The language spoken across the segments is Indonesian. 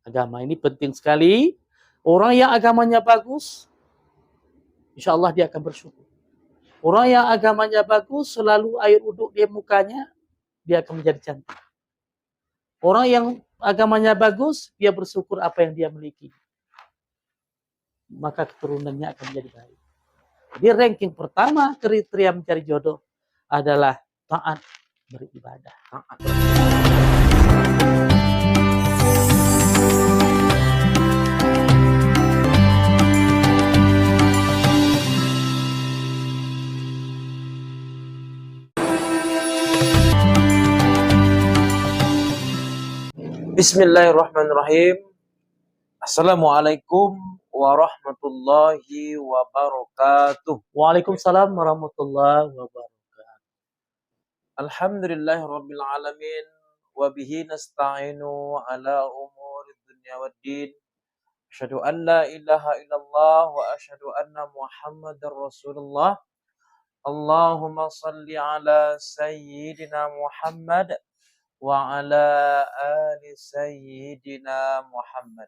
Agama ini penting sekali. Orang yang agamanya bagus, insya Allah dia akan bersyukur. Orang yang agamanya bagus, selalu air uduk di mukanya, dia akan menjadi cantik. Orang yang agamanya bagus, dia bersyukur apa yang dia miliki. Maka keturunannya akan menjadi baik. Jadi ranking pertama kriteria mencari jodoh adalah taat beribadah. Taat. Bismillahirrahmanirrahim. Assalamualaikum warahmatullahi wabarakatuh. Waalaikumsalam warahmatullahi wabarakatuh. Alhamdulillahirabbil alamin wa bihi nasta'inu ala umurid dunya waddin. Asyhadu an la ilaha illallah wa asyhadu anna Muhammadar Rasulullah. Allahumma shalli ala sayyidina Muhammad wa ala ali sayyidina Muhammad.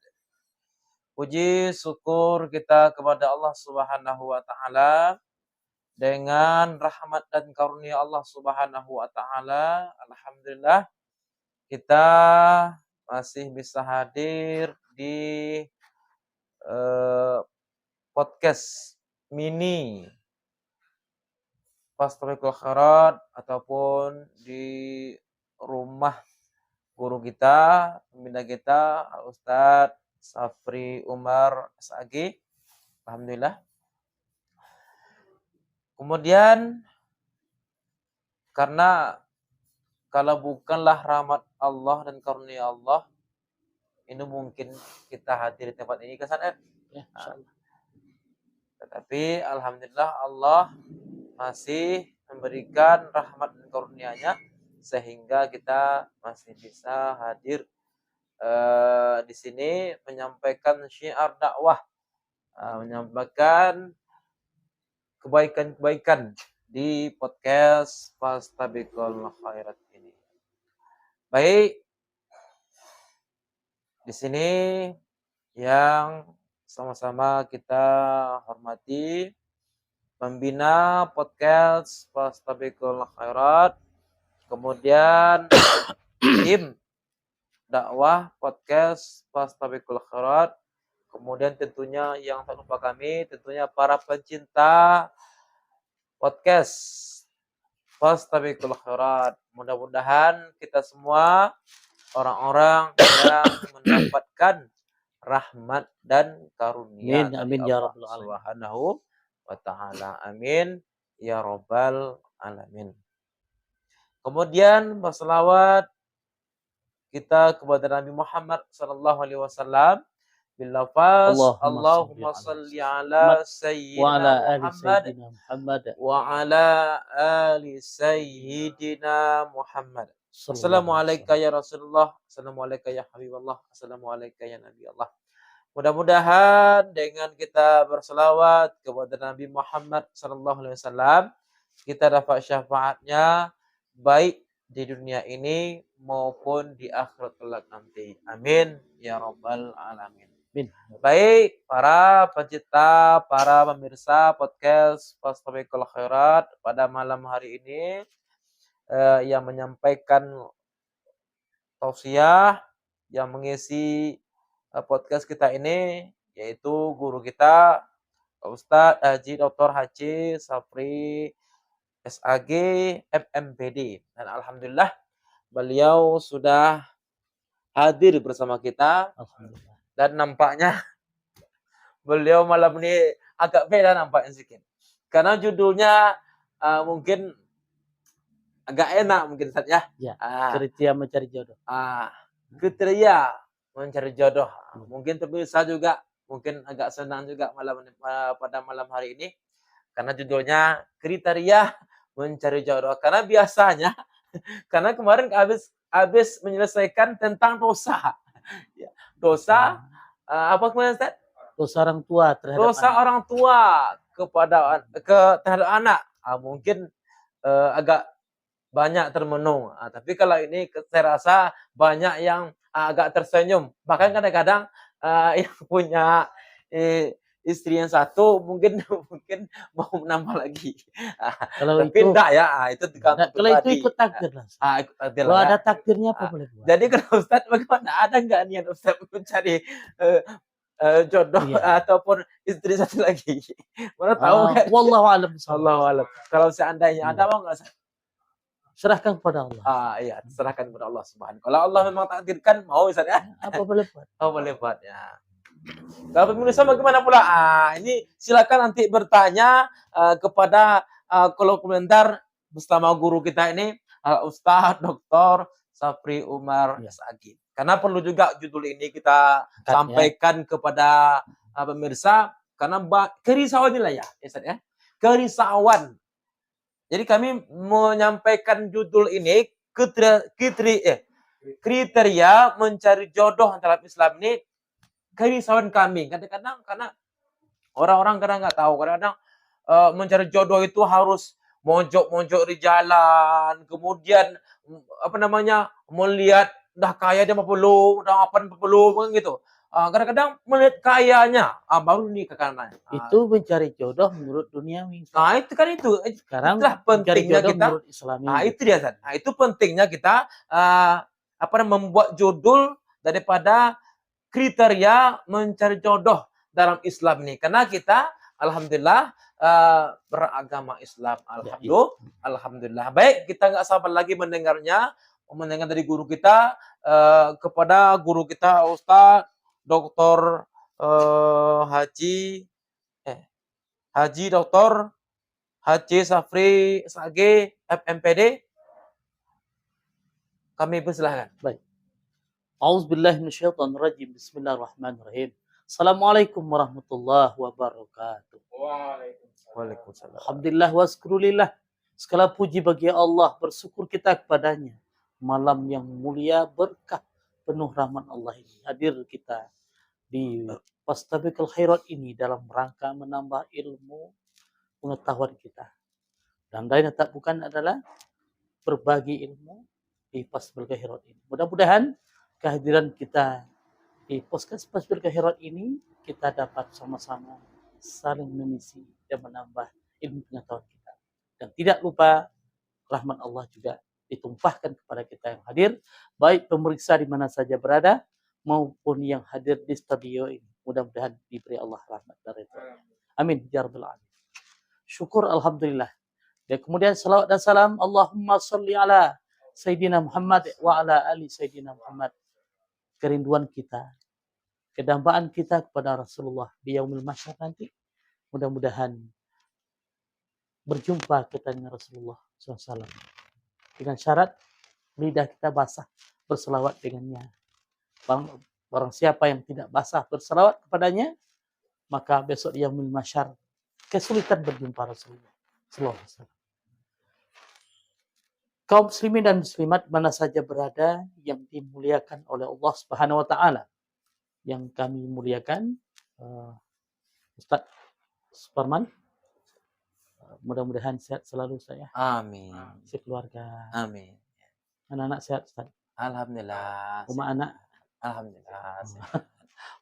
Puji syukur kita kepada Allah Subhanahu wa taala dengan rahmat dan karunia Allah Subhanahu wa taala. Alhamdulillah kita masih bisa hadir di podcast mini Fastabiqul Khairat ataupun di rumah guru kita, pembina kita, Al-Ustadz Safri Umar SAG. Alhamdulillah. Kemudian karena kalau bukanlah rahmat Allah dan karunia Allah, ini mungkin kita hadir di tempat ini kesan ya, insyaallah. Tetapi alhamdulillah Allah masih memberikan rahmat dan karunia-Nya sehingga kita masih bisa hadir di sini menyampaikan syiar dakwah, menyampaikan kebaikan-kebaikan di podcast Fastabiqul Khairat ini. Baik, di sini yang sama-sama kita hormati pembina podcast Fastabiqul Khairat, kemudian tim dakwah podcast Fastabiqul Khairat, kemudian tentunya yang tak lupa kami, tentunya para pencinta podcast Fastabiqul Khairat. Mudah-mudahan kita semua orang-orang yang mendapatkan rahmat dan karunia Amin ya rabbal alamin. Subhanahu wa taala. Amin ya rabbal alamin. Kemudian berselawat kita kepada Nabi Muhammad sallallahu alaihi wasallam bil lafaz Allahumma shalli ala sayyidina Muhammad wa ala ali sayyidina Muhammad. Assalamualaikum ya Rasulullah, assalamualaikum ya Habibullah, assalamualaikum ya Nabi Allah. Mudah-mudahan dengan kita berselawat kepada Nabi Muhammad sallallahu alaihi wasallam kita dapat syafaatnya baik di dunia ini maupun di akhirat kelak nanti. Amin ya rabbal alamin. Amin. Baik para pecinta, para pemirsa podcast Fastabiqul Khairat, pada malam hari ini yang menyampaikan tausiah, yang mengisi podcast kita ini yaitu guru kita Ustadz Haji Dr. Haji Safri SAG FMPD, dan alhamdulillah beliau sudah hadir bersama kita. Alhamdulillah. Dan nampaknya beliau malam ini agak beda nampaknya sedikit, karena judulnya mungkin agak enak mungkin Ustaz ya. Ya, kriteria mencari jodoh. Kriteria mencari jodoh. Mungkin pemirsa juga mungkin agak senang juga pada malam hari ini karena judulnya kriteria mencari jodoh. Karena biasanya karena kemarin habis menyelesaikan tentang dosa. Dosa apa kemarin Ustaz? Dosa orang tua terhadap dosa anak. Orang tua terhadap anak. Mungkin agak banyak termenung. Tapi kalau ini saya rasa banyak yang agak tersenyum. Bahkan kadang-kadang yang punya istri yang satu mungkin mungkin mau menambah lagi. Kalau Tapi itu enggak ya, itu tergantung kalau itu pribadi. ikut takdir lah. Ikut takdir Kalau lah ya. ada takdirnya apa Ah, boleh buat. Jadi kalau Ustadz bagaimana? Ada nggak niat Ustadz mencari jodoh Iya. ataupun istri satu lagi? Mana tahu kan? Wallahu a'lam bishawab. Allahu a'lam. Kalau seandainya ada, Iya. mau nggak? Serahkan kepada Allah. Iya, serahkan kepada Allah Subhanahu. Kalau Allah memang takdirkan, mau Ustaz ya. Apa boleh buat. Oh, boleh buat ya. Kalau pemirsa bagaimana pula? Ini silakan nanti bertanya kepada kolom komentar bersama guru kita ini, Ustaz Dr. Safri Umar Ya. Sagid. Karena perlu juga judul ini kita sampaikan kepada pemirsa, karena kerisauan inilah ya, Ustaz ya. Kerisauan. Jadi kami menyampaikan judul ini kriteria mencari jodoh dalam Islam ini kerisauan kami. Kadang-kadang karena orang-orang kadang nggak tahu, kadang-kadang mencari jodoh itu harus mojok-mojok di jalan, kemudian melihat dah kaya dia 50, dah apa 40 kan gitu. Kadang-kadang melihat kayanya, baru nikah karena. Itu mencari jodoh menurut duniawi. Itu kan itu. Sekarang itulah pentingnya jodoh kita. menurut Islami. Itu dia, Zat. Itu pentingnya kita membuat judul daripada kriteria mencari jodoh dalam Islam ini. Karena kita alhamdulillah beragama Islam. Alhamdulillah. Baik, kita nggak sabar lagi mendengar dari guru kita kepada guru kita Ustaz Dr. Haji Dr. Haji Safri Sage FMPD. Kami persilahkan. Baik. A'udzubillahi minasyaitonirrajim. Bismillahirrahmanirrahim. Assalamualaikum warahmatullahi wabarakatuh. Waalaikumsalam. Alhamdulillah wa syukurillah. Segala puji bagi Allah, bersyukur kita kepadanya. Malam yang mulia berkah penuh rahmat Allah ini. Hadir kita di Fastabiqul Khairat ini dalam rangka menambah ilmu pengetahuan kita. Dan lain tak bukan adalah berbagi ilmu di Fastabiqul Khairat ini. Mudah-mudahan kehadiran kita di podcast Fastabiqul Khairat ini kita dapat sama-sama saling mengisi dan menambah ilmu pengetahuan kita. Dan tidak lupa rahmat Allah juga ditumpahkan kepada kita yang hadir, baik pemeriksa di mana saja berada maupun yang hadir di studio ini. Mudah-mudahan diberi Allah rahmat dari itu. Amin ya rabbal alamin. Syukur alhamdulillah. Dan kemudian salawat dan salam Allahumma sholli ala Sayyidina Muhammad wa ala ali Sayyidina Muhammad. Kerinduan kita, kedambaan kita kepada Rasulullah di yaumil mahsyar nanti. Mudah-mudahan berjumpa kita dengan Rasulullah SAW. Dengan syarat lidah kita basah berselawat dengannya. Barang siapa yang tidak basah berselawat kepadanya, maka besok di yaumil mahsyar kesulitan berjumpa Rasulullah SAW. Kaum muslimin dan muslimat mana saja berada yang dimuliakan oleh Allah Subhanahu wa taala. Yang kami muliakan Ustaz Suparman. Mudah-mudahan sehat selalu saya. Amin. Sekeluarga. Amin. Anak-anak sehat, Ustaz. Alhamdulillah. Uma anak. Alhamdulillah.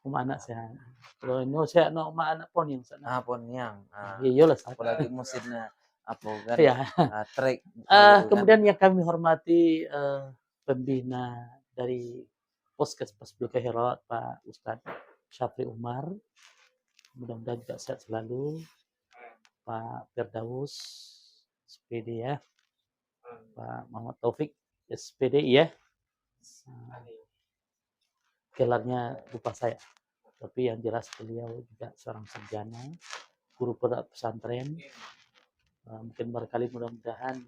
Uma anak sehat. Kalau ini sehat no uma anak pun yang Ustaz. Pun yang. Iya lah, Ustaz. Apalagi musimnya apa kan? Ya. Trek. Kemudian yang kami hormati pembina dari Podcast Fastabiqul Khairat Pak Ustaz Safri Umar. Mudah-mudahan juga sehat selalu. Pak Firdaus SPD ya, Pak Muhammad Taufik SPD ya, gelarnya lupa saya, tapi yang jelas beliau juga seorang sarjana, guru pesantren. Mungkin barangkali mudah-mudahan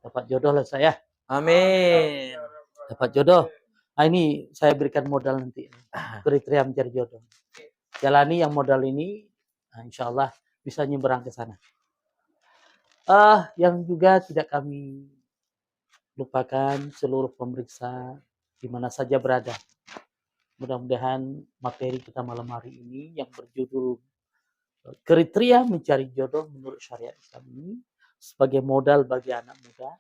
dapat jodoh lah saya. Amin. Dapat jodoh. Ini saya berikan modal nanti, kriteria mencari jodoh. Jalani yang modal ini, insya Allah bisa nyeberang ke sana. Yang juga tidak kami lupakan seluruh pemeriksa di mana saja berada. Mudah-mudahan materi kita malam hari ini yang berjudul kriteria mencari jodoh menurut syariat Islam ini sebagai modal bagi anak muda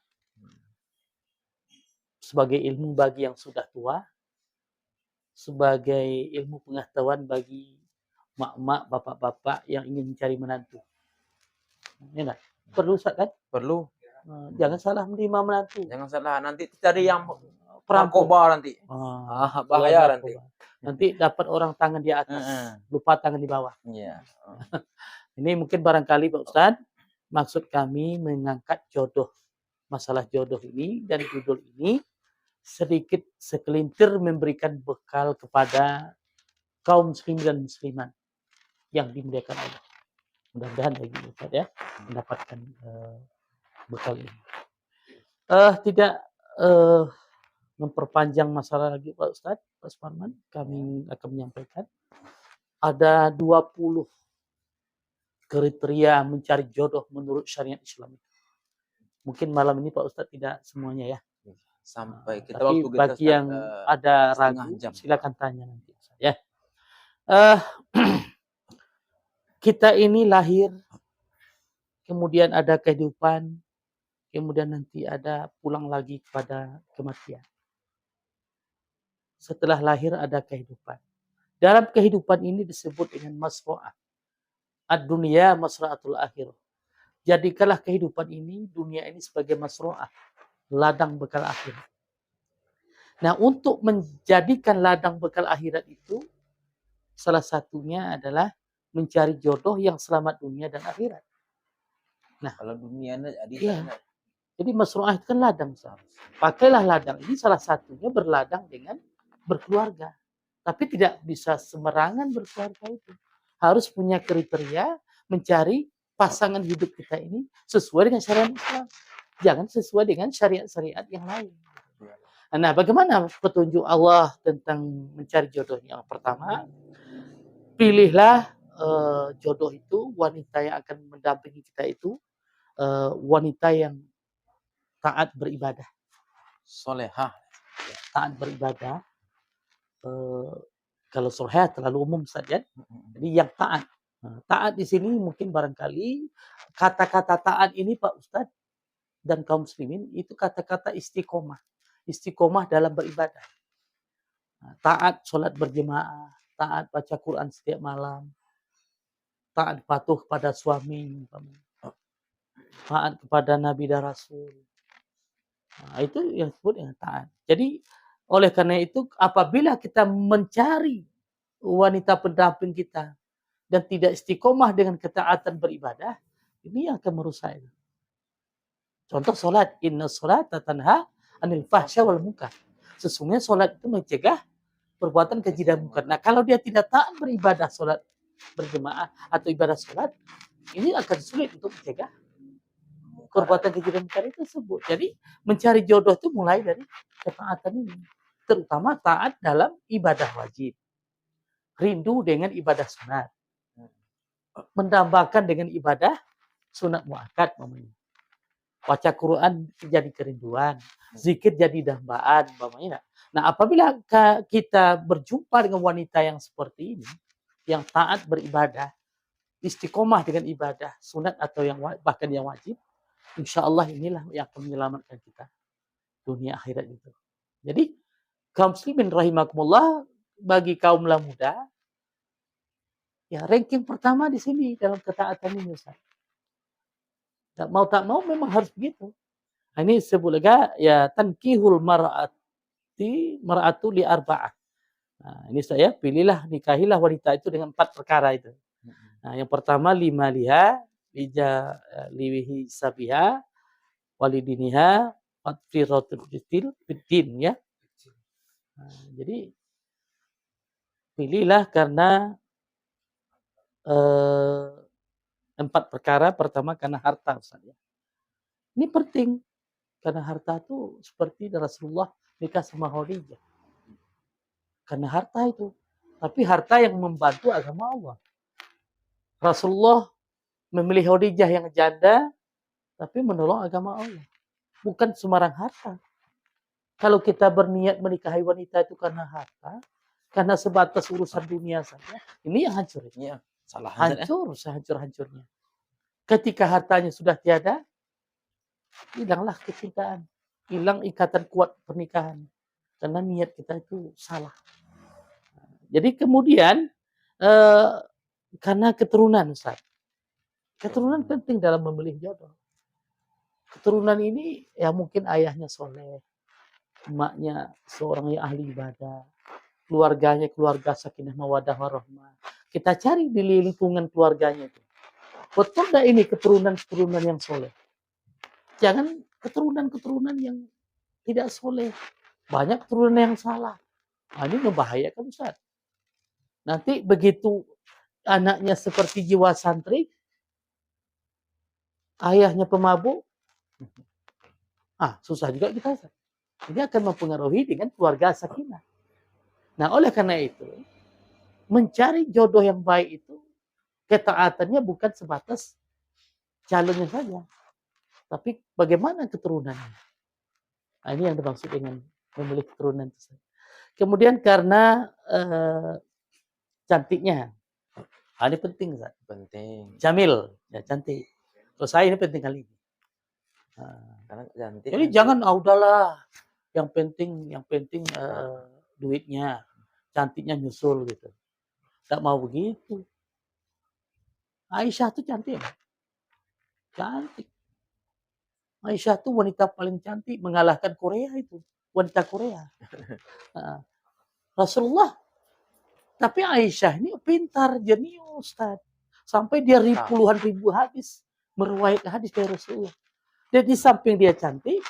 sebagai ilmu bagi yang sudah tua, sebagai ilmu pengetahuan bagi mak-mak, bapak-bapak yang ingin mencari menantu. Ya enggak? Perlu Ustaz kan? Perlu. Jangan salah menerima menantu. Jangan salah, nanti cari yang Perampok. narkoba nanti. Bahaya nanti. Nanti dapat orang tangan di atas, lupa tangan di bawah. Iya. Ini mungkin barangkali Pak Ustadz, maksud kami mengangkat jodoh, masalah jodoh ini dan judul ini sedikit sekelintir memberikan bekal kepada kaum muslim dan muslimat yang dimuliakan Allah. Mudah-mudahan bagi Ustaz ya mendapatkan bekal ini. Tidak memperpanjang masalah lagi Pak Ustadz, Pak Suparman, kami akan menyampaikan ada 20 kriteria mencari jodoh menurut syariat Islam. Mungkin malam ini Pak Ustadz tidak semuanya ya. Sampai kita tapi waktu bagi yang ada ragu silakan tanya nanti ya. Kita ini lahir, kemudian ada kehidupan, kemudian nanti ada pulang lagi kepada kematian. Setelah lahir ada kehidupan. Dalam kehidupan ini disebut dengan masro'ah. Ad-dunya masra'atul akhir. Jadikanlah kehidupan ini, dunia ini sebagai masro'ah, ladang bekal akhirat. Nah, untuk menjadikan ladang bekal akhirat itu, salah satunya adalah mencari jodoh yang selamat dunia dan akhirat. Nah, kalau dunia jadi masro'ah itu kan ladang. Pakailah ladang ini salah satunya berladang dengan berkeluarga. Tapi tidak bisa sembarangan berkeluarga itu. Harus punya kriteria mencari pasangan hidup kita ini sesuai dengan syariat Islam. Jangan sesuai dengan syariat-syariat yang lain. Nah, bagaimana petunjuk Allah tentang mencari jodoh? Yang pertama, pilihlah jodoh itu, wanita yang akan mendampingi kita itu, wanita yang taat beribadah. Solehah. Taat beribadah. Kalau solehah terlalu umum saja. Jadi yang taat. Taat di sini mungkin barangkali kata-kata taat ini Pak Ustadz dan kaum muslimin itu kata-kata istiqomah. Istiqomah dalam beribadah. Taat sholat berjemaah, taat baca Quran setiap malam, taat patuh kepada suami, taat kepada Nabi dan Rasul. Nah, itu yang disebut dengan taat. Jadi oleh karena itu apabila kita mencari wanita pendamping kita dan tidak istiqomah dengan ketaatan beribadah, ini akan merusak. Contoh sholat, inna sholata tanha anil fahsya wal munkar. Sesungguhnya sholat itu mencegah perbuatan keji dan munkar. Nah, kalau dia tidak taat beribadah sholat berjemaah atau ibadah sholat, ini akan sulit untuk mencegah perbuatan keji dan munkar itu tersebut. Jadi mencari jodoh itu mulai dari ketaatan ini. Terutama taat dalam ibadah wajib. Rindu dengan ibadah sunat. Mendambakan dengan ibadah sunat muakkad namanya. Baca Quran jadi kerinduan, zikir jadi dambaan, umpamanya. Nah, apabila kita berjumpa dengan wanita yang seperti ini, yang taat beribadah, istiqomah dengan ibadah sunat atau yang bahkan yang wajib, insya Allah inilah yang akan menyelamatkan kita dunia akhirat itu. Jadi kaum muslimin rahimakumullah, bagi kaum muda, ya ranking pertama di sini dalam ketaatan ini Ustaz. Tak mau memang harus begitu. Nah, ini sebut lagi ya tankihul mar'atu li arba'ah. Nah, ini saya pilihlah, nikahilah wanita itu dengan 4 perkara itu. Nah, yang pertama lima liha, liwihi sabiha, walidiniha, fatfiratul fitin ya. Nah, jadi pilihlah karena 4 perkara. Pertama karena harta Ustaz ya. Ini penting karena harta itu seperti Rasulullah nikah sama Khadijah. Karena harta itu. Tapi harta yang membantu agama Allah. Rasulullah memilih Khadijah yang janda tapi menolong agama Allah. Bukan sembarang harta. Kalau kita berniat menikahi wanita itu karena harta, karena sebatas urusan dunia saja, ini yang hancur. Ya, salah hancur, sehancur-hancurnya. Ketika hartanya sudah tiada, hilanglah kecintaan. hilang ikatan kuat pernikahan. Karena niat kita itu salah. Jadi kemudian karena keturunan, Ustaz. Keturunan penting dalam memilih jodoh. Keturunan ini ya mungkin ayahnya soleh, emaknya seorang yang ahli ibadah, keluarganya keluarga sakinah mawaddah warahmah. Kita cari di lingkungan keluarganya itu. Betul enggak ini keturunan-keturunan yang soleh? Jangan keturunan-keturunan yang tidak soleh. Banyak keturunan yang salah. Nah, ini membahayakan, Ustaz. Nanti begitu anaknya seperti jiwa santri, ayahnya pemabuk, susah juga kita, Ustaz. Ini akan mempengaruhi dengan keluarga sakinah. Nah, oleh karena itu, mencari jodoh yang baik itu, ketaatannya bukan sebatas calonnya saja, tapi bagaimana keturunannya. Nah, ini yang dimaksud dengan memiliki keturunan. Kemudian karena cantiknya, ini penting, Ustaz. Penting. Jamil, ya cantik. Kalau saya ini penting kali ini. Karena cantik. Jadi jangan udahlah, yang penting duitnya, cantiknya nyusul gitu. Tidak mau begitu. Aisyah tuh cantik. Cantik. Aisyah tuh wanita paling cantik, mengalahkan Korea itu. Wanita Korea. Rasulullah. Tapi Aisyah ini pintar, jenius, Ustaz. Sampai dia puluhan ribu hadis. Meriwayatkan hadis dari Rasulullah. Dan di samping dia cantik,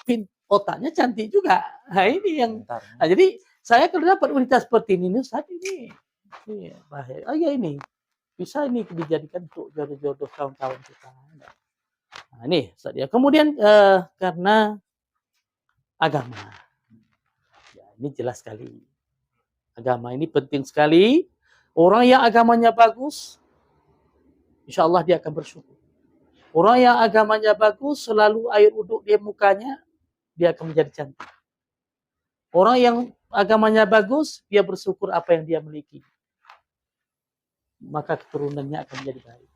otaknya cantik juga. Nah ini yang... Nah, jadi saya kalau dapat wanita seperti ini, Ustaz, ini bahaya. Oh ya ini. Bisa ini dijadikan untuk jodoh-jodoh kawan-kawan kita. Nah ini Ustaz ya. Kemudian karena agama. Ya, ini jelas sekali. Agama ini penting sekali. Orang yang agamanya bagus, insya Allah dia akan bersyukur. Orang yang agamanya bagus, selalu air uduk di mukanya, dia akan menjadi cantik. Orang yang agamanya bagus, dia bersyukur apa yang dia miliki. Maka keturunannya akan menjadi baik.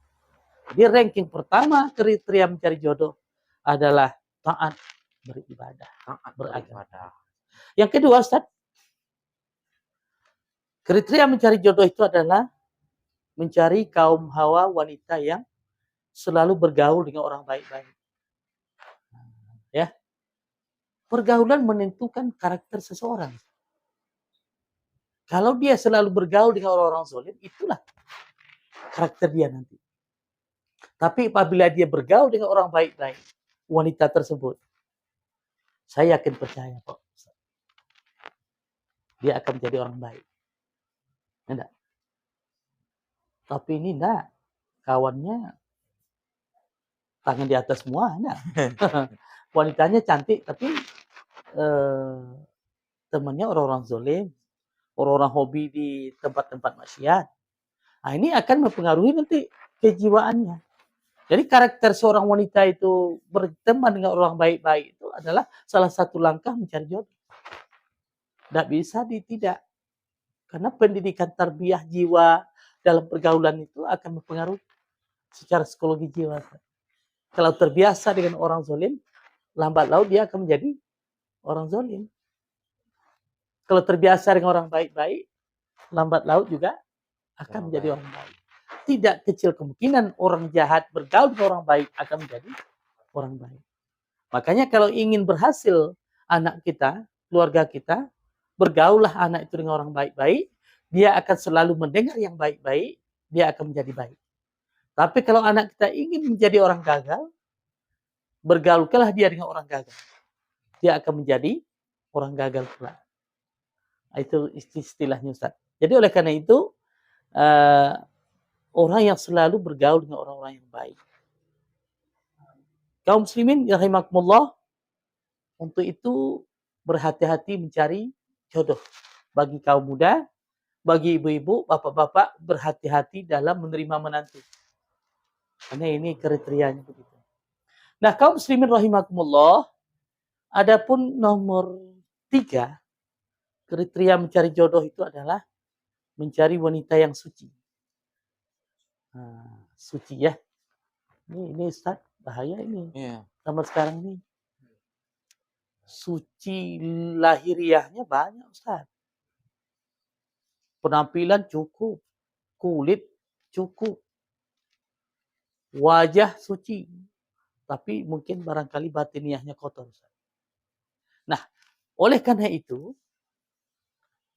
Jadi ranking pertama kriteria mencari jodoh adalah taat beribadah. Taat beragama. Yang kedua, Ustaz, kriteria mencari jodoh itu adalah mencari kaum hawa wanita yang selalu bergaul dengan orang baik-baik. Ya. Pergaulan menentukan karakter seseorang. Kalau dia selalu bergaul dengan orang-orang zalim, itulah karakter dia nanti. Tapi apabila dia bergaul dengan orang baik-baik, wanita tersebut, saya yakin percaya kok, dia akan menjadi orang baik. Enggak. Tapi ini enggak. Kawannya tangan di atas semua, enggak. Wanitanya cantik, tapi temannya orang-orang zalim, orang-orang hobi di tempat-tempat maksiat. Nah, ini akan mempengaruhi nanti kejiwaannya. Jadi karakter seorang wanita itu berteman dengan orang baik-baik itu adalah salah satu langkah mencari jodoh. Tidak bisa tidak. Karena pendidikan tarbiyah jiwa dalam pergaulan itu akan mempengaruhi secara psikologi jiwa. Kalau terbiasa dengan orang zalim, lambat laun dia akan menjadi orang zalim. Kalau terbiasa dengan orang baik-baik, lambat laun juga akan menjadi orang baik. Tidak kecil kemungkinan orang jahat bergaul dengan orang baik akan menjadi orang baik. Makanya kalau ingin berhasil anak kita, keluarga kita, bergaullah anak itu dengan orang baik-baik, dia akan selalu mendengar yang baik-baik, dia akan menjadi baik. Tapi kalau anak kita ingin menjadi orang gagal, bergaulkanlah dia dengan orang gagal. Dia akan menjadi orang gagal pula. Itu istilahnya, Ustaz. Jadi oleh karena itu, orang yang selalu bergaul dengan orang-orang yang baik. Kaum muslimin rahimakumullah, untuk itu berhati-hati mencari jodoh. Bagi kaum muda, bagi ibu-ibu, bapak-bapak, berhati-hati dalam menerima menantu. Karena ini kriterianya begitu. Nah, kaum muslimin rahimakumullah, adapun nomor 3, kriteria mencari jodoh itu adalah mencari wanita yang suci. Suci ya. Ini Ustaz, bahaya ini. Zaman sekarang ini. suci lahiriahnya banyak, Ustaz. Penampilan cukup, kulit cukup, wajah suci, tapi mungkin barangkali batiniahnya kotor, Ustaz. Nah, oleh karena itu,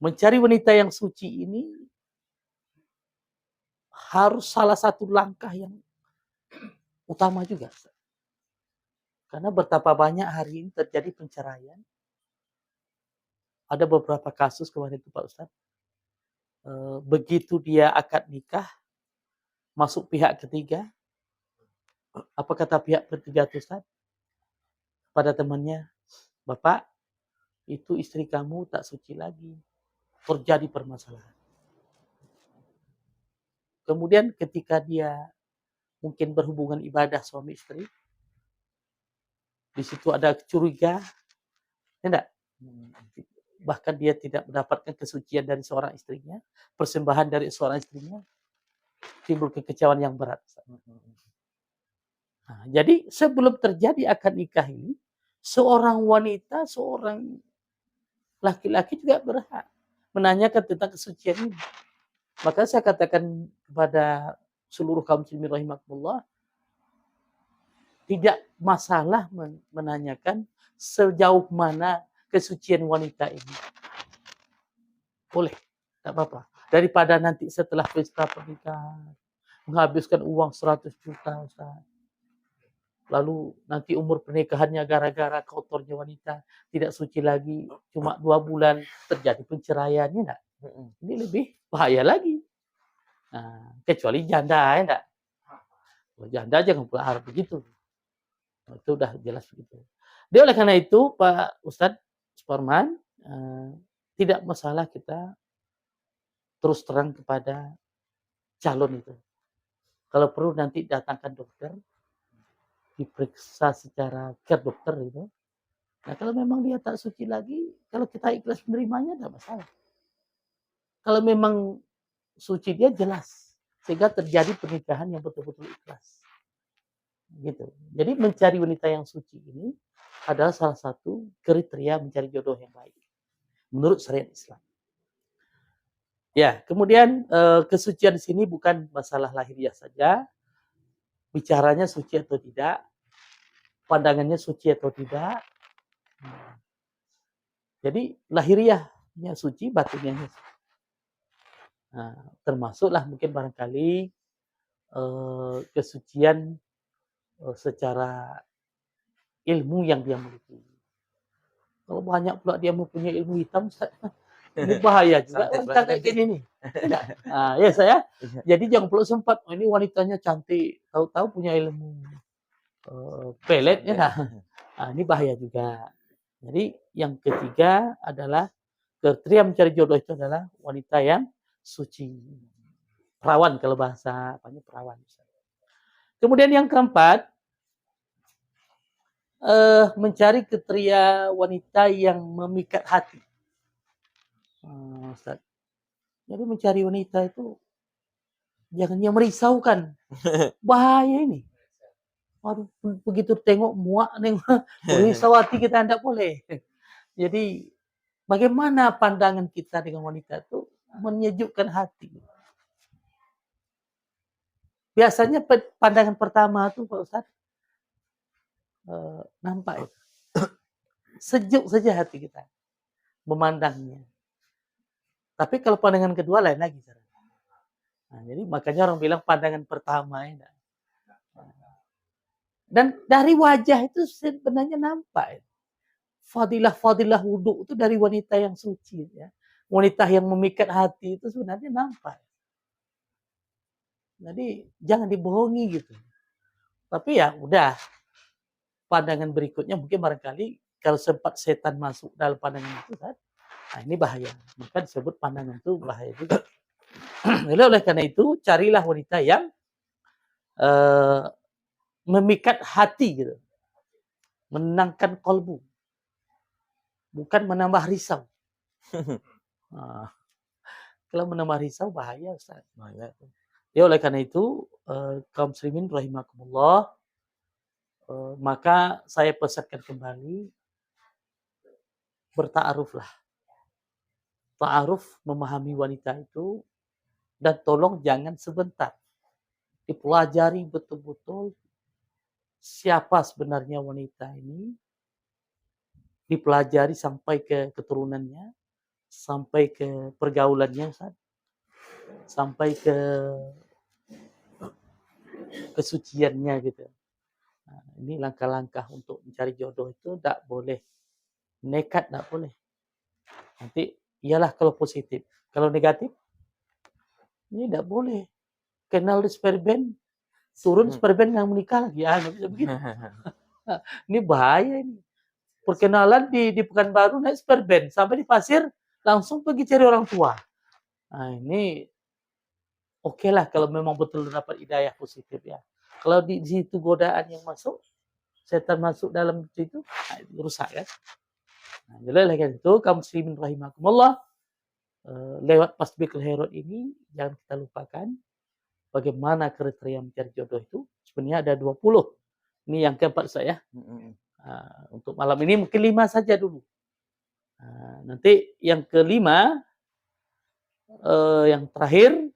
mencari wanita yang suci ini harus salah satu langkah yang utama juga, Ustaz. Karena betapa banyak hari ini terjadi penceraian. Ada beberapa kasus kemarin itu Pak Ustadz. Begitu dia akad nikah, masuk pihak ketiga. Apa kata pihak ketiga itu Ustadz? Pada temannya, Bapak, itu istri kamu tak suci lagi. Terjadi permasalahan. Kemudian ketika dia mungkin berhubungan ibadah suami istri, di situ ada curiga, tidak? Bahkan dia tidak mendapatkan kesucian dari seorang istrinya, persembahan dari seorang istrinya, timbul kekecewaan yang berat. Nah, jadi sebelum terjadi akad nikah ini, seorang wanita, seorang laki-laki juga berhak menanyakan tentang kesucian ini. Maka saya katakan kepada seluruh kaum muslimin rahimakumullah, tidak masalah menanyakan sejauh mana kesucian wanita ini. Boleh, tidak apa-apa. Daripada nanti setelah pesta pernikahan, menghabiskan uang 100 juta, Ustaz. Lalu nanti umur pernikahannya gara-gara kotornya wanita, tidak suci lagi, cuma 2 bulan terjadi penceraiannya, enggak? Ini lebih bahaya lagi. Nah, kecuali janda, ya enggak? Janda jangan pula harap begitu. Itu udah jelas begitu. Dia oleh karena itu, Pak Ustadz Suparman, tidak masalah kita terus terang kepada calon itu. Kalau perlu nanti datangkan dokter, diperiksa secara ke dokter itu. Nah kalau memang dia tak suci lagi, kalau kita ikhlas menerimanya tidak masalah. Kalau memang suci dia jelas, sehingga terjadi pernikahan yang betul-betul ikhlas. Gitu. Jadi mencari wanita yang suci ini adalah salah satu kriteria mencari jodoh yang baik menurut syariat Islam. Ya, kemudian kesucian di sini bukan masalah lahiriah saja, bicaranya suci atau tidak, pandangannya suci atau tidak. Jadi lahiriahnya suci, batiniahnya suci. Nah, termasuklah mungkin barangkali kesucian secara ilmu yang dia miliki. Kalau banyak pula dia mempunyai ilmu hitam, ini bahaya juga wanita kayak gini nih. Nah, ya saya. Jadi jangan perlu sempat, oh, ini wanitanya cantik, tahu-tahu punya ilmu pelet, ya. Nah, ini bahaya juga. Jadi yang ketiga adalah kriteria mencari jodoh itu adalah wanita yang suci. Perawan kalau bahasa apanya perawan. Kemudian yang keempat, mencari kriteria wanita yang memikat hati. Ustaz. Jadi mencari wanita itu jangan yang merisaukan. Bahaya ini. Waduh, begitu tengok muak nengok merisau hati kita tidak boleh. Jadi bagaimana pandangan kita dengan wanita itu menyejukkan hati. Biasanya pandangan pertama itu Pak Ustaz nampak itu. Sejuk saja hati kita memandangnya. Tapi kalau pandangan kedua lain lagi. Nah, jadi makanya orang bilang pandangan pertama ya. Dan dari wajah itu sebenarnya nampak. Fadilah-fadilah wudhu itu dari wanita yang suci. Ya. Wanita yang memikat hati itu sebenarnya nampak. Jadi jangan dibohongi gitu. Tapi ya udah. Pandangan berikutnya mungkin barangkali kalau sempat setan masuk dalam pandangan itu kan. Nah ini bahaya. Maka disebut pandangan itu bahaya juga. Oleh karena itu carilah wanita yang memikat hati gitu. Menenangkan kolbu. Bukan menambah risau. Nah, kalau menambah risau bahaya Ustaz. Bahaya. Ya oleh karena itu kaum muslimin rahimakumullah, maka saya pesankan kembali berta'aruflah. Ta'aruf, memahami wanita itu, dan tolong jangan sebentar. Dipelajari betul-betul siapa sebenarnya wanita ini, dipelajari sampai ke keturunannya, sampai ke pergaulannya, Ustaz, sampai ke kesuciannya gitu. Nah, ini langkah-langkah untuk mencari jodoh itu tidak boleh nekat, tidak boleh. Nanti iyalah kalau positif, kalau negatif ini tidak boleh. Kenal di sperben, turun sperben yang menikah lagi, nggak bisa begitu. Ini bahaya ini. Perkenalan di Pekanbaru naik sperben, sampai di pasir langsung pergi cari orang tua. Nah ini oke lah kalau memang betul dapat hidayah positif ya. Kalau di situ godaan yang masuk, setan masuk dalam situ, nah, rusak kan. Nah, jadi oleh karena itu kaum muslimin rahimakumullah, lewat Tasbihul Khairat ini jangan kita lupakan bagaimana kriteria mencari jodoh itu. Sebenarnya ada 20. Ini yang keempat saya. Untuk malam ini mungkin 5 saja dulu. Nanti yang kelima, yang terakhir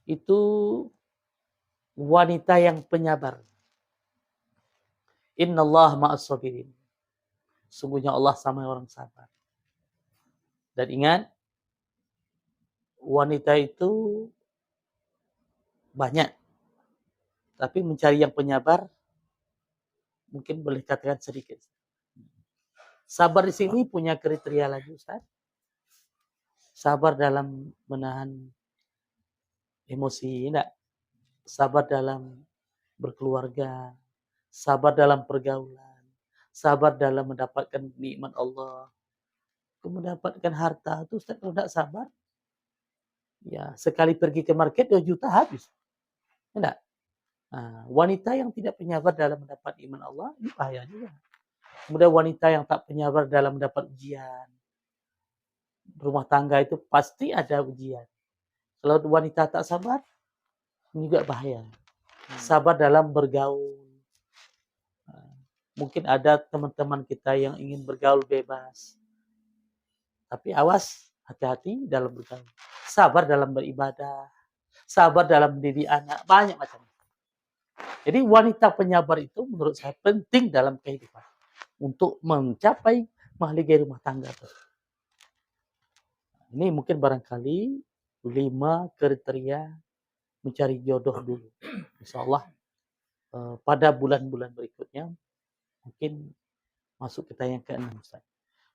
itu wanita yang penyabar. Innallaha ma'as sabirin. Sungguhnya Allah sama orang sabar. Dan ingat, wanita itu banyak. Tapi mencari yang penyabar mungkin boleh katakan sedikit. Sabar di sini punya kriteria lagi, Ustaz. Sabar dalam menahan emosi, enggak. Sabar dalam berkeluarga, sabar dalam pergaulan, sabar dalam mendapatkan nikmat Allah, mendapatkan harta. Itu Ustaz kalau tidak sabar, ya sekali pergi ke market 2 juta habis. Enggak. Nah, wanita yang tidak penyabar dalam mendapat iman Allah, ini bahaya juga. Kemudian wanita yang tak penyabar dalam mendapat ujian. Rumah tangga itu pasti ada ujian. Kalau wanita tak sabar, ini juga bahaya. Sabar dalam bergaul. Mungkin ada teman-teman kita yang ingin bergaul bebas. Tapi awas, hati-hati dalam bergaul. Sabar dalam beribadah. Sabar dalam mendidik anak. Banyak macam. Jadi wanita penyabar itu menurut saya penting dalam kehidupan. Untuk mencapai mahligai rumah tangga. Ini mungkin barangkali 5 kriteria mencari jodoh dulu. Insya Allah pada bulan-bulan berikutnya mungkin masuk kita yang ke-6, Ustaz.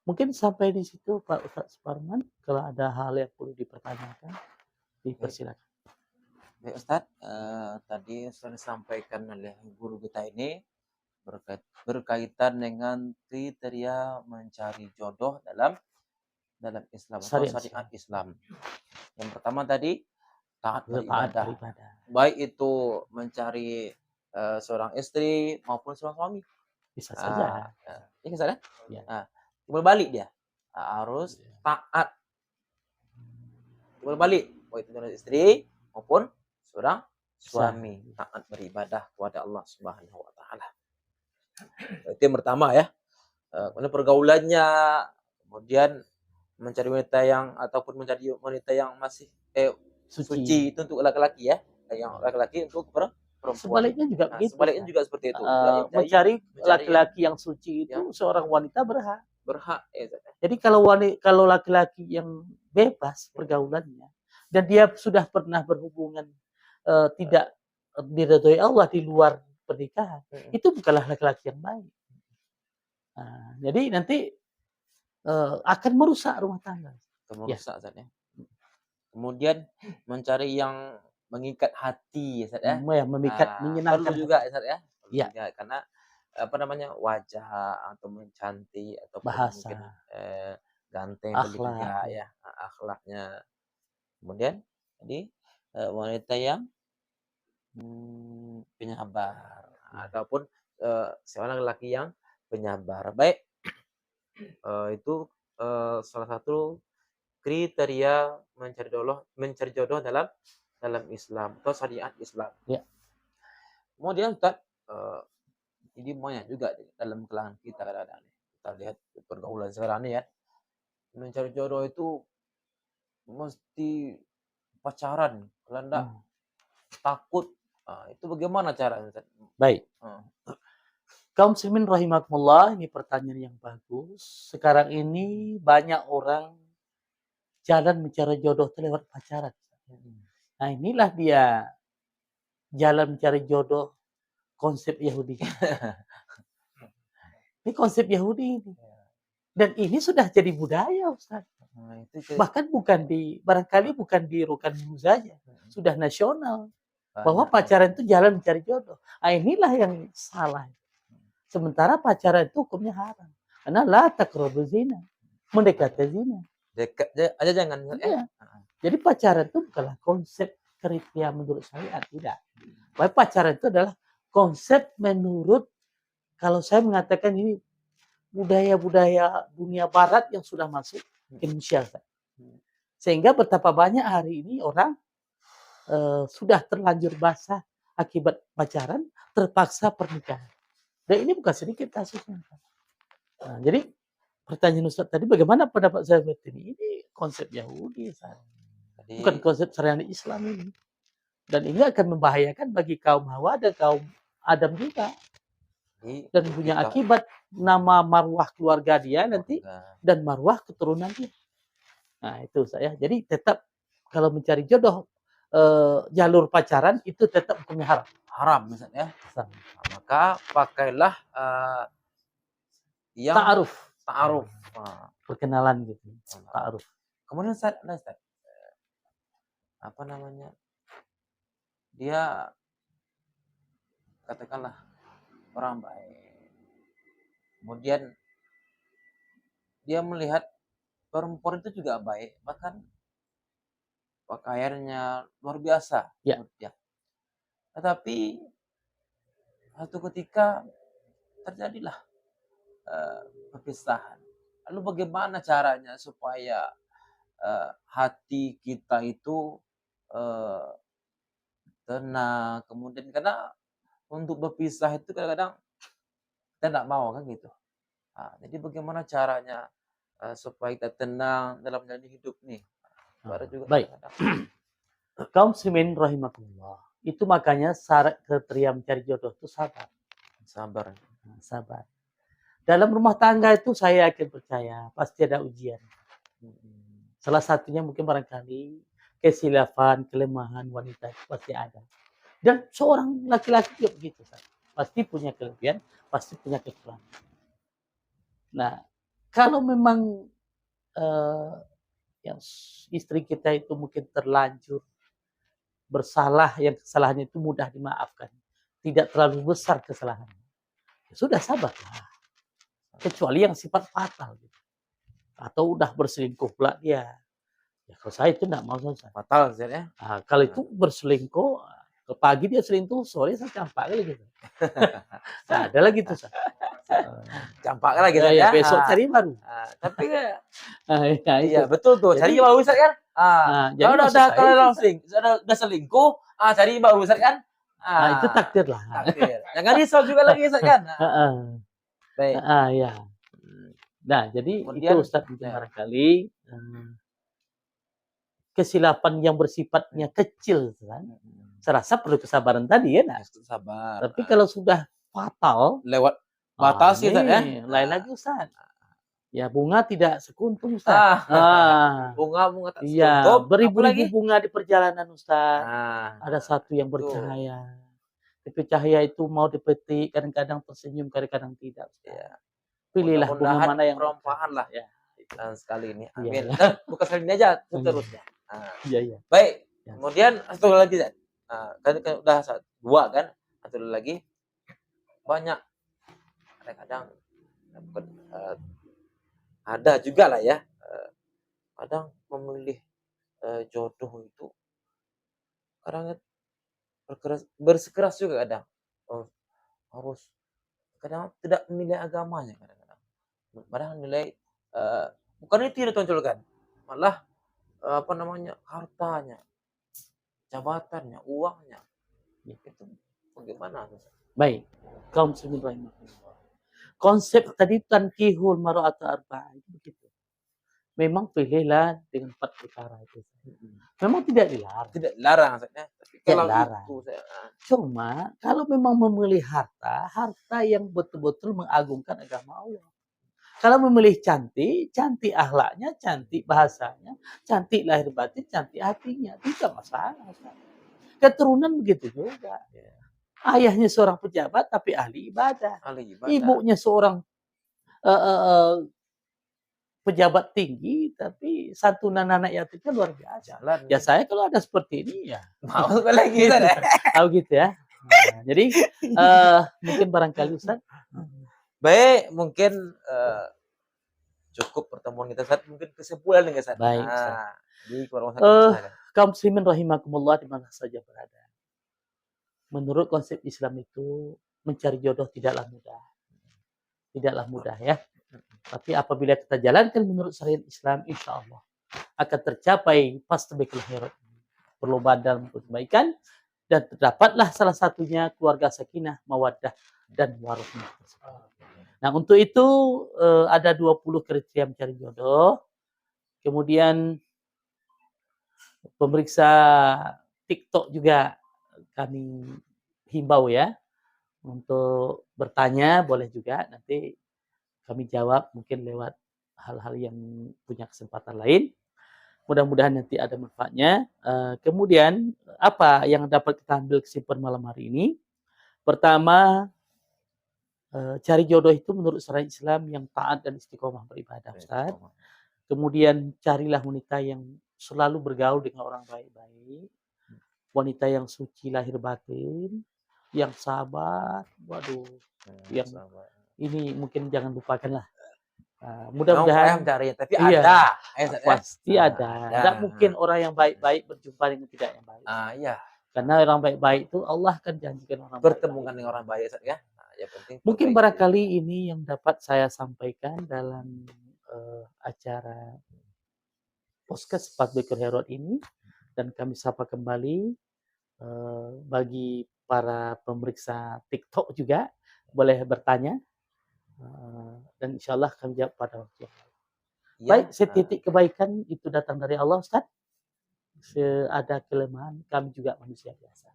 Mungkin sampai di situ Pak Ustaz Suparman. Kalau ada hal yang perlu dipertanyakan, dipersilakan. Baik Ustaz, tadi sudah disampaikan oleh guru kita ini berkaitan dengan kriteria mencari jodoh dalam Islam atau syariat Islam. Yang pertama tadi taat beribadah. Baik itu mencari seorang istri maupun seorang suami. Bisa saja. Ini saja. Berbalik dia harus taat. Berbalik baik itu seorang istri maupun seorang suami, taat beribadah kepada Allah Subhanahu wa taala. Itu yang pertama ya. Kemudian pergaulannya, kemudian mencari wanita yang masih suci itu untuk laki-laki ya. Yang laki-laki untuk perempuan. Sebaliknya juga begitu. Sebaliknya juga seperti itu. Mencari laki-laki yang suci itu seorang wanita berhak. Ya. Jadi kalau laki-laki yang bebas pergaulannya dan dia sudah pernah berhubungan tidak diridhoi Allah di luar pernikahan, itu bukanlah laki-laki yang baik. Nah, jadi nanti akan merusak rumah tangga. Merusak ya. Kemudian mencari yang mengikat hati ya, menyenangkan perlu juga ya. Ya. Karena wajah atau mencantik atau bahasa mungkin ganteng juga ya, akhlaknya. Kemudian jadi wanita yang penyabar ataupun seorang lelaki yang penyabar. Baik, itu salah satu kriteria mencari jodoh dalam Islam atau syariat Islam. Ya. Kemudian Ustaz, ini banyak juga dalam kalangan kita kadang-kadang kita lihat pergaulan sekarang ini ya, mencari jodoh itu mesti pacaran, kalau enggak takut. Nah, itu bagaimana caranya? Baik. Kaum muslimin rahimakumullah, ini pertanyaan yang bagus. Sekarang ini banyak orang jalan mencari jodoh itu lewat pacaran. Nah, inilah dia jalan mencari jodoh konsep Yahudi. Ini konsep Yahudi ini. Dan ini sudah jadi budaya, Ustaz. Bahkan barangkali bukan di Rokanhulu saja, sudah nasional. Bahwa pacaran itu jalan mencari jodoh. Nah, inilah yang salah. Sementara pacaran itu hukumnya haram. Karena la taqrabu zina, mendekati zina. Dekat aja jangan. Ya. Jadi pacaran itu bukanlah konsep kriteria menurut syariat, tidak. Bahwa pacaran itu adalah konsep menurut, kalau saya mengatakan ini budaya-budaya dunia barat yang sudah masuk ke Indonesia. Sehingga betapa banyak hari ini orang sudah terlanjur basah akibat pacaran, terpaksa pernikahan. Dan ini bukan sedikit kasusnya. Nah, jadi pertanyaan Ustaz tadi, bagaimana pendapat saya ini? Ini konsep Yahudi, bukan konsep syariat Islam ini. Dan ini akan membahayakan bagi kaum Hawa dan kaum Adam juga. Dan punya akibat nama marwah keluarga dia nanti dan marwah keturunan dia. Nah, itu saya. Jadi tetap kalau mencari jodoh jalur pacaran itu tetap hukumnya haram. Haram misalnya. Maka pakailah yang ta'aruf. Perkenalan gitu. Ta'aruf. Kemudian Ustaz, apa namanya? Dia katakanlah orang baik. Kemudian dia melihat perempuan itu juga baik, bahkan pakaiannya luar biasa. Ya. Tetapi satu ketika terjadilah perpisahan. Lalu bagaimana caranya supaya hati kita itu tenang? Kemudian karena untuk berpisah itu kadang-kadang kita tidak mau kan gitu. Nah, jadi bagaimana caranya supaya kita tenang dalam menjalani hidup nih? Baik. Kaum muslimin rahimakumullah. Itu makanya syarat kriteria mencari jodoh itu sabar. Sabar. Dalam rumah tangga itu saya yakin percaya pasti ada ujian. Salah satunya mungkin barangkali kesilafan, kelemahan wanita itu pasti ada. Dan seorang laki-laki juga begitu. Pasti punya kelebihan, pasti punya kekurangan. Nah, kalau memang yang istri kita itu mungkin terlanjur bersalah, yang kesalahannya itu mudah dimaafkan, tidak terlalu besar kesalahannya, ya sudah sabarlah. Kecuali yang sifat fatal gitu. Atau udah berselingkuh pula dia, ya kalau saya itu tidak mau selesai. Fatal ya. Nah, kalau itu berselingkuh, ke pagi dia selingkuh, sore saya campak kali gitu. Nah, ada lagi tuh campak lagi ya. Besok cari baru. Tapi iya betul tuh, cari baru Ustaz kan. Kalau udah selingkuh, cari baru Ustaz kan. Itu takdir lah. Takdir. Jangan risau juga lagi Ustaz kan. Baik. Ya. Nah, jadi kemudian, itu Ustaz mungkin barangkali kesilapan yang bersifatnya kecil kan. Saya rasa perlu kesabaran tadi ya. Sabar. Tapi kalau sudah fatal lewat batas Ustaz ya. Lain lagi Ustaz. Ya, bunga tidak sekuntum Ustaz. Bunga tak sekuntum. Iya, beribu-ribu bunga di perjalanan Ustaz. Ada satu yang bercahaya. Tapi cahaya itu mau dipetik, kadang-kadang tersenyum, kadang-kadang tidak. Ya. Pilihlah bunga mana yang perompahan lah ya. Sekali ini. Amin. Ya. Bukan sekali ini aja, terusnya. Iya. Baik. Kemudian satu lagi kan udah dua kan, satu lagi banyak. Kadang-kadang ada juga lah ya. Kadang memilih jodoh itu kadang bersikeras juga kadang. Harus kadang tidak menilai agamanya kadang-kadang. Padahal nilai bukan itu yang ditonjolkan. Malah hartanya, jabatannya, uangnya. Itu bagaimana? Baik, kaum muslimin rahimahullah. konsep tadi tankihul mar'atu arba'in begitu. Memang pilihlah dengan 4 perkara itu. Memang tidak dilarang. Tidak dilarang maksudnya. Tapi kalau dilarang. itu saya Cuma kalau memang memilih harta yang betul-betul mengagungkan agama Allah. Kalau memilih cantik, cantik akhlaknya, cantik bahasanya, cantik lahir batin, cantik hatinya, tidak masalah. Keturunan begitu juga. Ayahnya seorang pejabat tapi ahli ibadah. Ibunya seorang pejabat tinggi tapi santunan anak yatimnya luar biasa. Ya saya kalau ada seperti ini ya mau lagi gitu. Tahu gitu ya. Nah, jadi mungkin barangkali Ustaz. Baik, mungkin cukup pertemuan kita Ustaz. Mungkin kesimpulan nih Ustaz. Baik, Ustaz. Di kaum muslimin rahimakumullah di mana saja berada. Menurut konsep Islam itu mencari jodoh tidaklah mudah. Tidaklah mudah ya. Tapi apabila kita jalankan menurut syariat Islam, insya Allah akan tercapai fastabiqul khairat. Berlomba dalam kebaikan dan terdapatlah salah satunya keluarga sakinah, mawaddah dan warahmah. Nah, untuk itu ada 20 kriteria mencari jodoh. Kemudian pemeriksa TikTok juga kami himbau ya untuk bertanya, boleh juga nanti kami jawab mungkin lewat hal-hal yang punya kesempatan lain. Mudah-mudahan nanti ada manfaatnya. Kemudian apa yang dapat kita ambil kesimpulan malam hari ini? Pertama, cari jodoh itu menurut syariat Islam yang taat dan istiqomah beribadah, Ustaz. Kemudian carilah wanita yang selalu bergaul dengan orang baik-baik, wanita yang suci lahir batin, yang sabar. Waduh, yang sabar. Ini mungkin jangan lupakanlah. Mudah-mudahan cari, tapi ada. Pasti ada. Tidak mungkin orang yang baik-baik berjumpa dengan tidak yang baik. Iya. Karena orang baik-baik itu Allah kan janjikan orang bertemukan dengan orang baik ya. Ya penting. Mungkin barangkali ini yang dapat saya sampaikan dalam acara podcast Fastabiqul Khairat ini, dan kami sapa kembali bagi para pemeriksa TikTok juga boleh bertanya. Dan insya Allah kami jawab pada waktu yang lain. Baik, setitik kebaikan itu datang dari Allah, Ustaz. Ada kelemahan, kami juga manusia biasa.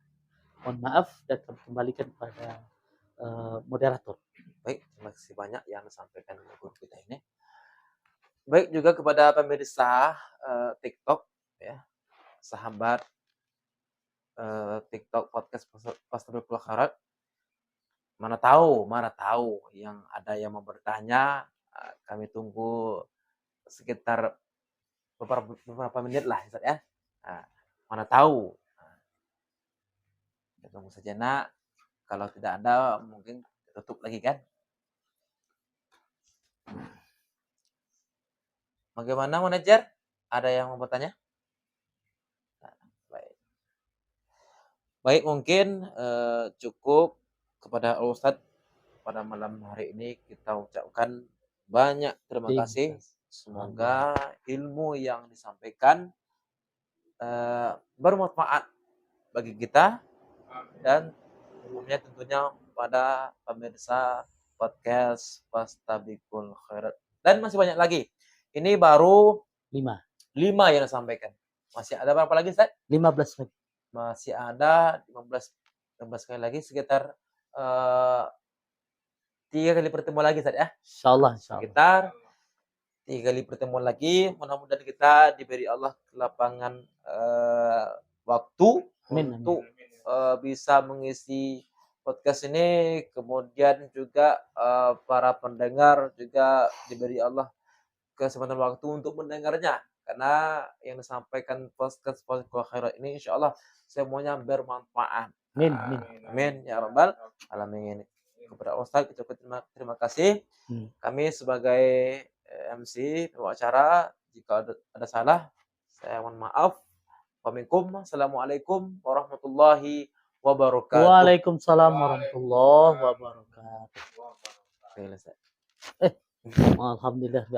Mohon maaf dan kami kembalikan kepada moderator. Baik, terima kasih banyak yang disampaikan oleh guru kita ini. Baik juga kepada pemirsa TikTok ya, sahabat TikTok podcast Fastabiqul Khairat. Mana tahu yang ada yang mau bertanya, kami tunggu sekitar beberapa menit lah Ustaz ya. Mana tahu. Kita tunggu saja nak. Kalau tidak ada mungkin tutup lagi kan. Bagaimana manajer? Ada yang mau bertanya? Baik mungkin cukup kepada Ustadz pada malam hari ini kita ucapkan banyak terima kasih. Semoga ilmu yang disampaikan bermanfaat bagi kita dan umumnya tentunya pada pemirsa podcast Fastabiqul Khairat. Dan masih banyak lagi. Ini baru 5 yang disampaikan. Masih ada berapa lagi, Ustaz? 15 lagi. Masih ada 15 kali lagi, sekitar 3 kali pertemuan lagi, Ustaz ya. Insyaallah. Sekitar 3 kali pertemuan lagi. Mudah-mudahan kita diberi Allah lapangan waktu untuk bisa mengisi podcast ini, kemudian juga para pendengar juga diberi Allah kesempatan waktu untuk mendengarnya, karena yang disampaikan podcast Khairat ini insya Allah semuanya bermanfaat. Amin ya rabbal alamin. Kepada Ustaz kita terima kasih. Kami sebagai MC pembawa jika ada salah saya mohon maaf. Assalamualaikum warahmatullahi wabarakatuh. Waalaikumsalam warahmatullahi wabarakatuh. Alhamdulillah.